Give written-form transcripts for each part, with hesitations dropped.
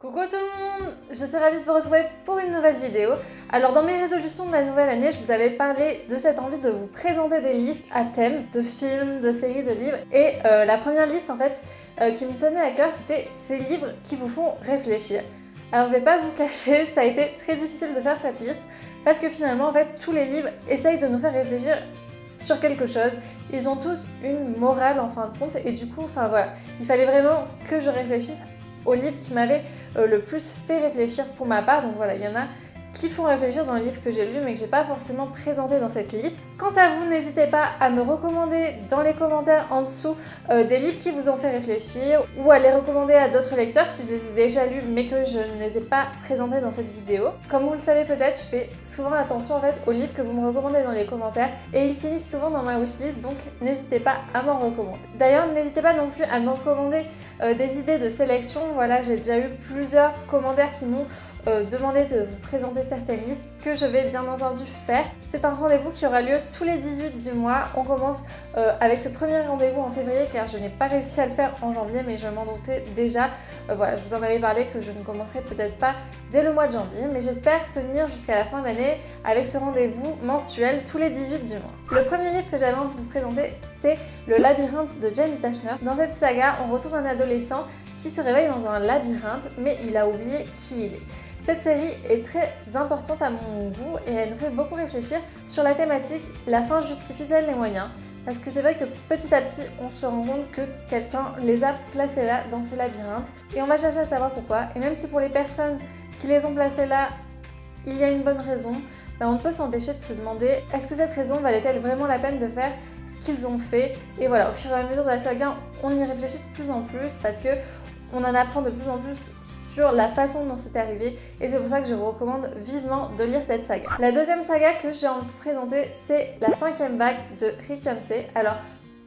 Coucou tout le monde, je suis ravie de vous retrouver pour une nouvelle vidéo. Alors dans mes résolutions de la nouvelle année, je vous avais parlé de cette envie de vous présenter des listes à thème, de films, de séries, de livres. Et la première liste en fait qui me tenait à cœur, c'était ces livres qui vous font réfléchir. Alors je vais pas vous cacher, ça a été très difficile de faire cette liste parce que finalement en fait tous les livres essayent de nous faire réfléchir sur quelque chose. Ils ont tous une morale en fin de compte et du coup, enfin voilà, il fallait vraiment que je réfléchisse aux livres qui m'avaient le plus fait réfléchir pour ma part. Donc voilà, il y en a qui font réfléchir dans les livres que j'ai lus mais que j'ai pas forcément présenté dans cette liste. Quant à vous, n'hésitez pas à me recommander dans les commentaires en dessous des livres qui vous ont fait réfléchir ou à les recommander à d'autres lecteurs si je les ai déjà lus mais que je ne les ai pas présentés dans cette vidéo. Comme vous le savez peut-être, je fais souvent attention en fait aux livres que vous me recommandez dans les commentaires et ils finissent souvent dans ma wishlist, donc n'hésitez pas à m'en recommander. D'ailleurs, n'hésitez pas non plus à me recommander des idées de sélection. Voilà, j'ai déjà eu plusieurs commentaires qui m'ont demandé de vous présenter certaines listes que je vais bien entendu faire. C'est un rendez-vous qui aura lieu tous les 18 du mois. On commence avec ce premier rendez-vous en février car je n'ai pas réussi à le faire en janvier mais je m'en doutais déjà. Voilà, je vous en avais parlé que je ne commencerai peut-être pas dès le mois de janvier mais j'espère tenir jusqu'à la fin de l'année avec ce rendez-vous mensuel tous les 18 du mois. Le premier livre que j'avais envie de vous présenter, c'est Le labyrinthe de James Dashner. Dans cette saga, on retrouve un adolescent qui se réveille dans un labyrinthe mais il a oublié qui il est. Cette série est très importante à mon goût et elle nous fait beaucoup réfléchir sur la thématique « La fin justifie-t-elle les moyens ?» Parce que c'est vrai que petit à petit, on se rend compte que quelqu'un les a placés là, dans ce labyrinthe. Et on va chercher à savoir pourquoi. Et même si pour les personnes qui les ont placés là, il y a une bonne raison, on ne peut s'empêcher de se demander est-ce que cette raison valait-elle vraiment la peine de faire ce qu'ils ont fait. Et voilà, au fur et à mesure de la saga, on y réfléchit de plus en plus parce que on en apprend de plus en plus sur la façon dont c'est arrivé et c'est pour ça que je vous recommande vivement de lire cette saga. La deuxième saga que j'ai envie de vous présenter, c'est La cinquième vague de Rick Yancey. Alors,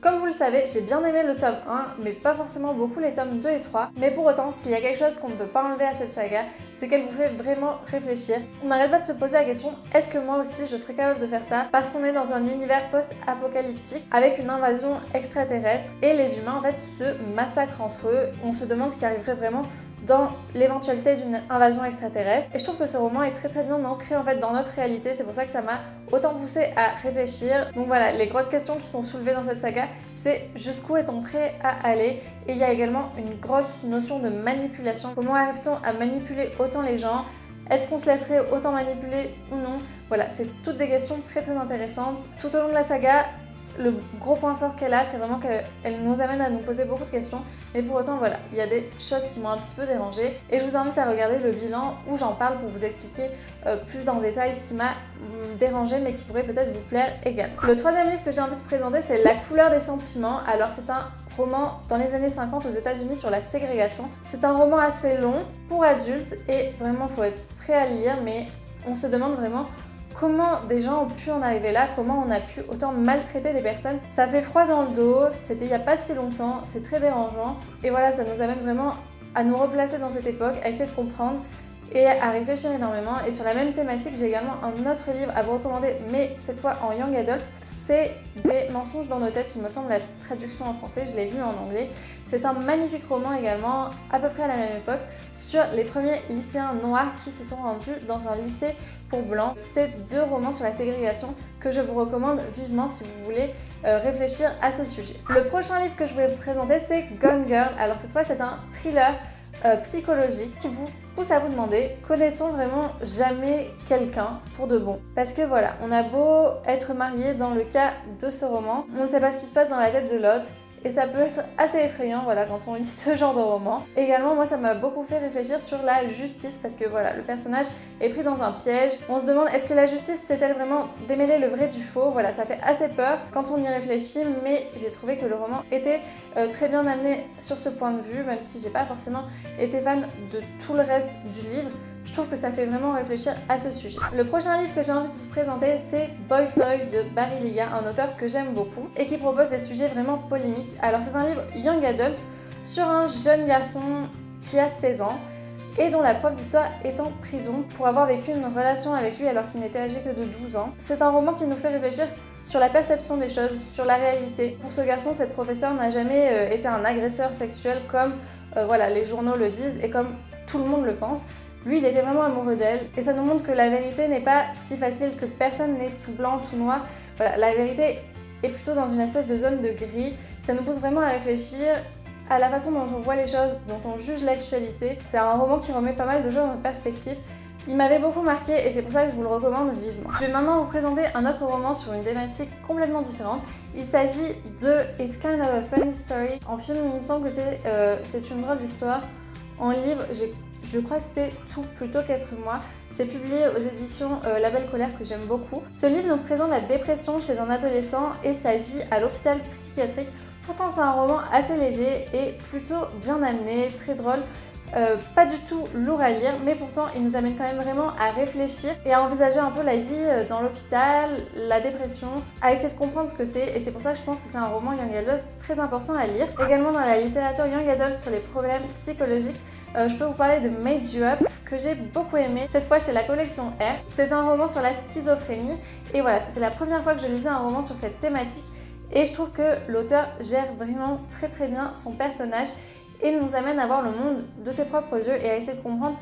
comme vous le savez, j'ai bien aimé le tome 1, mais pas forcément beaucoup les tomes 2 et 3. Mais pour autant, s'il y a quelque chose qu'on ne peut pas enlever à cette saga, c'est qu'elle vous fait vraiment réfléchir. On n'arrête pas de se poser la question, est-ce que moi aussi je serais capable de faire ça? Parce qu'on est dans un univers post-apocalyptique avec une invasion extraterrestre et les humains en fait se massacrent entre eux. On se demande ce qui arriverait vraiment dans l'éventualité d'une invasion extraterrestre. Et je trouve que ce roman est très bien ancré en fait dans notre réalité, c'est pour ça que ça m'a autant poussé à réfléchir. Donc voilà, les grosses questions qui sont soulevées dans cette saga, c'est jusqu'où est-on prêt à aller? Et il y a également une grosse notion de manipulation. Comment arrive-t-on à manipuler autant les gens? Est-ce qu'on se laisserait autant manipuler ou non? Voilà, c'est toutes des questions très intéressantes. Tout au long de la saga, le gros point fort qu'elle a, c'est vraiment qu'elle nous amène à nous poser beaucoup de questions. Mais pour autant, voilà, il y a des choses qui m'ont un petit peu dérangée. Et je vous invite à regarder le bilan où j'en parle pour vous expliquer plus dans le détail ce qui m'a dérangée mais qui pourrait peut-être vous plaire également. Le troisième livre que j'ai envie de présenter, c'est La couleur des sentiments. Alors c'est un roman dans les années 50 aux États-Unis sur la ségrégation. C'est un roman assez long pour adultes et vraiment il faut être prêt à le lire, mais on se demande vraiment comment des gens ont pu en arriver là, comment on a pu autant maltraiter des personnes. Ça fait froid dans le dos, c'était il n'y a pas si longtemps, c'est très dérangeant. Et voilà, ça nous amène vraiment à nous replacer dans cette époque, à essayer de comprendre et à réfléchir énormément. Et sur la même thématique, j'ai également un autre livre à vous recommander, mais cette fois en young adult. C'est Des mensonges dans nos têtes, il me semble la traduction en français, je l'ai lu en anglais. C'est un magnifique roman également, à peu près à la même époque, sur les premiers lycéens noirs qui se sont rendus dans un lycée pour blancs. C'est deux romans sur la ségrégation que je vous recommande vivement si vous voulez réfléchir à ce sujet. Le prochain livre que je voulais vous présenter, c'est Gone Girl. Alors cette fois, c'est un thriller psychologique qui vous pousse à vous demander, connaît-on vraiment jamais quelqu'un pour de bon? Parce que voilà, on a beau être marié dans le cas de ce roman, on ne sait pas ce qui se passe dans la tête de l'autre. Et ça peut être assez effrayant voilà, quand on lit ce genre de roman. Également, moi, ça m'a beaucoup fait réfléchir sur la justice parce que voilà, le personnage est pris dans un piège. On se demande, est-ce que la justice sait-elle vraiment démêler le vrai du faux? Voilà, ça fait assez peur quand on y réfléchit, mais j'ai trouvé que le roman était très bien amené sur ce point de vue, même si j'ai pas forcément été fan de tout le reste du livre. Je trouve que ça fait vraiment réfléchir à ce sujet. Le prochain livre que j'ai envie de vous présenter, c'est Boy Toy de Barry Lyga, un auteur que j'aime beaucoup et qui propose des sujets vraiment polémiques. Alors c'est un livre young adult sur un jeune garçon qui a 16 ans et dont la prof d'histoire est en prison pour avoir vécu une relation avec lui alors qu'il n'était âgé que de 12 ans. C'est un roman qui nous fait réfléchir sur la perception des choses, sur la réalité. Pour ce garçon, cette professeure n'a jamais été un agresseur sexuel comme voilà, les journaux le disent et comme tout le monde le pense. Lui, il était vraiment amoureux d'elle et ça nous montre que la vérité n'est pas si facile, que personne n'est tout blanc, tout noir. Voilà, la vérité est plutôt dans une espèce de zone de gris. Ça nous pousse vraiment à réfléchir à la façon dont on voit les choses, dont on juge l'actualité. C'est un roman qui remet pas mal de choses en perspective. Il m'avait beaucoup marqué et c'est pour ça que je vous le recommande vivement. Je vais maintenant vous présenter un autre roman sur une thématique complètement différente. Il s'agit de It's Kind of a Funny Story. En film, il me semble que c'est une drôle d'histoire. En livre, je crois que c'est Tout plutôt qu'être moi. C'est publié aux éditions La Belle Colère que j'aime beaucoup. Ce livre nous présente la dépression chez un adolescent et sa vie à l'hôpital psychiatrique. Pourtant, c'est un roman assez léger et plutôt bien amené, très drôle. Pas du tout lourd à lire, mais pourtant il nous amène quand même vraiment à réfléchir et à envisager un peu la vie dans l'hôpital, la dépression, à essayer de comprendre ce que c'est, et c'est pour ça que je pense que c'est un roman Young Adult très important à lire. Également dans la littérature Young Adult sur les problèmes psychologiques, je peux vous parler de Made You Up, que j'ai beaucoup aimé, cette fois chez la collection R. C'est un roman sur la schizophrénie, et voilà, c'était la première fois que je lisais un roman sur cette thématique, et je trouve que l'auteur gère vraiment très bien son personnage, et nous amène à voir le monde de ses propres yeux et à essayer de comprendre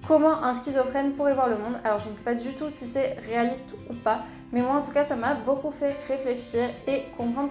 comment un schizophrène pourrait voir le monde. Alors je ne sais pas du tout si c'est réaliste ou pas, mais moi en tout cas ça m'a beaucoup fait réfléchir et comprendre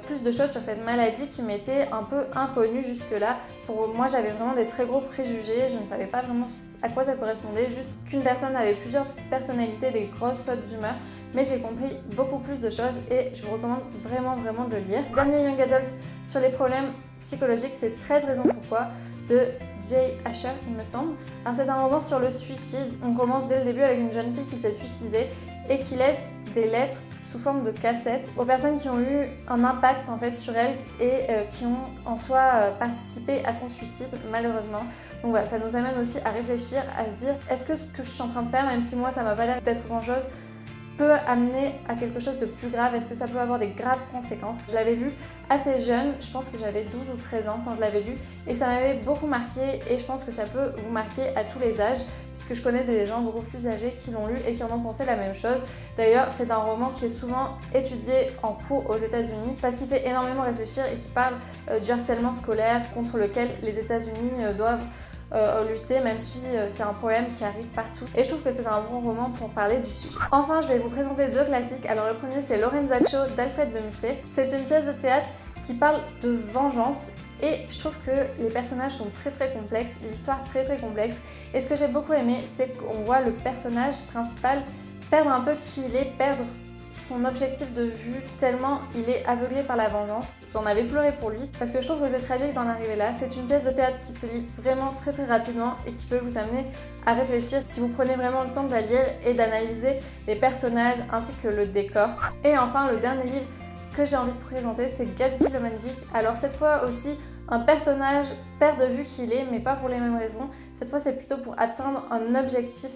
plus de choses sur cette maladie qui m'était un peu inconnue jusque-là. Pour moi j'avais vraiment des très gros préjugés, je ne savais pas vraiment à quoi ça correspondait, juste qu'une personne avait plusieurs personnalités, des grosses sautes d'humeur. Mais j'ai compris beaucoup plus de choses et je vous recommande vraiment de le lire. Dernier Young Adult sur les problèmes psychologiques, c'est 13 raisons pourquoi de Jay Asher, il me semble. Alors c'est un roman sur le suicide. On commence dès le début avec une jeune fille qui s'est suicidée et qui laisse des lettres sous forme de cassettes aux personnes qui ont eu un impact en fait sur elle et qui ont en soi participé à son suicide malheureusement. Donc voilà, ça nous amène aussi à réfléchir, à se dire est-ce que ce que je suis en train de faire, même si moi ça m'a pas l'air d'être grand chose, peut amener à quelque chose de plus grave? Est-ce que ça peut avoir des graves conséquences? Je l'avais lu assez jeune, je pense que j'avais 12 ou 13 ans quand je l'avais lu et ça m'avait beaucoup marqué et je pense que ça peut vous marquer à tous les âges puisque je connais des gens beaucoup plus âgés qui l'ont lu et qui en ont pensé la même chose. D'ailleurs, c'est un roman qui est souvent étudié en cours aux États-Unis parce qu'il fait énormément réfléchir et qui parle du harcèlement scolaire contre lequel les États-Unis doivent lutter, même si c'est un problème qui arrive partout. Et je trouve que c'est un bon roman pour parler du sujet. Enfin, je vais vous présenter deux classiques. Alors le premier, c'est Lorenzaccio d'Alfred de Musset. C'est une pièce de théâtre qui parle de vengeance et je trouve que les personnages sont très complexes, l'histoire très complexe. Et ce que j'ai beaucoup aimé, c'est qu'on voit le personnage principal perdre un peu qui il est, perdre son objectif de vue tellement il est aveuglé par la vengeance. J'en avais pleuré pour lui parce que je trouve que c'est tragique d'en arriver là. C'est une pièce de théâtre qui se lit vraiment très rapidement et qui peut vous amener à réfléchir si vous prenez vraiment le temps de la lire et d'analyser les personnages ainsi que le décor. Et enfin, le dernier livre que j'ai envie de présenter, c'est Gatsby le Magnifique. Alors cette fois aussi, un personnage perd de vue qui il est, mais pas pour les mêmes raisons. Cette fois, c'est plutôt pour atteindre un objectif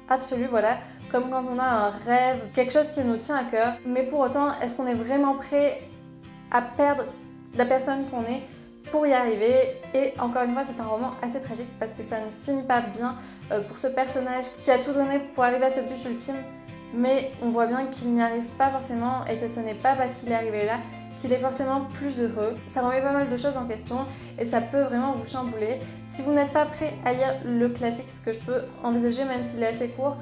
absolu, voilà, comme quand on a un rêve, quelque chose qui nous tient à cœur. Mais pour autant, est-ce qu'on est vraiment prêt à perdre la personne qu'on est pour y arriver? Et encore une fois, c'est un roman assez tragique parce que ça ne finit pas bien pour ce personnage qui a tout donné pour arriver à ce but ultime, mais on voit bien qu'il n'y arrive pas forcément et que ce n'est pas parce qu'il est arrivé là qu'il est forcément plus heureux. Ça remet pas mal de choses en question et ça peut vraiment vous chambouler. Si vous n'êtes pas prêt à lire le classique, ce que je peux envisager même s'il est assez court,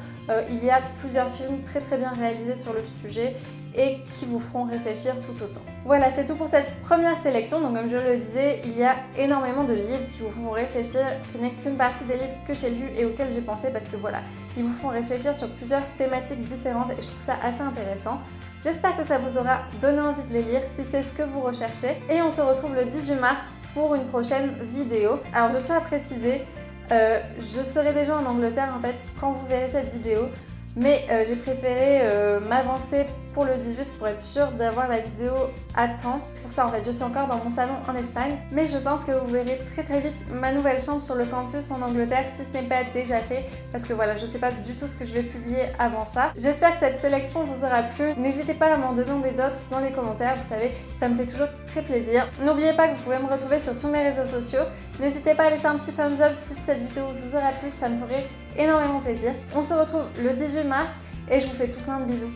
il y a plusieurs films très bien réalisés sur le sujet et qui vous feront réfléchir tout autant. Voilà, c'est tout pour cette première sélection. Donc comme je le disais, il y a énormément de livres qui vous font réfléchir. Ce n'est qu'une partie des livres que j'ai lus et auxquels j'ai pensé parce que voilà, ils vous font réfléchir sur plusieurs thématiques différentes et je trouve ça assez intéressant. J'espère que ça vous aura donné envie de les lire si c'est ce que vous recherchez. Et on se retrouve le 18 mars pour une prochaine vidéo. Alors je tiens à préciser, je serai déjà en Angleterre en fait quand vous verrez cette vidéo. Mais j'ai préféré m'avancer pour le 18 pour être sûre d'avoir la vidéo à temps. C'est pour ça en fait, je suis encore dans mon salon en Espagne. Mais je pense que vous verrez très vite ma nouvelle chambre sur le campus en Angleterre si ce n'est pas déjà fait. Parce que voilà, je sais pas du tout ce que je vais publier avant ça. J'espère que cette sélection vous aura plu. N'hésitez pas à m'en demander d'autres dans les commentaires. Vous savez, ça me fait toujours très plaisir. N'oubliez pas que vous pouvez me retrouver sur tous mes réseaux sociaux. N'hésitez pas à laisser un petit thumbs up si cette vidéo vous aura plu, ça me ferait énormément plaisir. On se retrouve le 18 mars et je vous fais tout plein de bisous.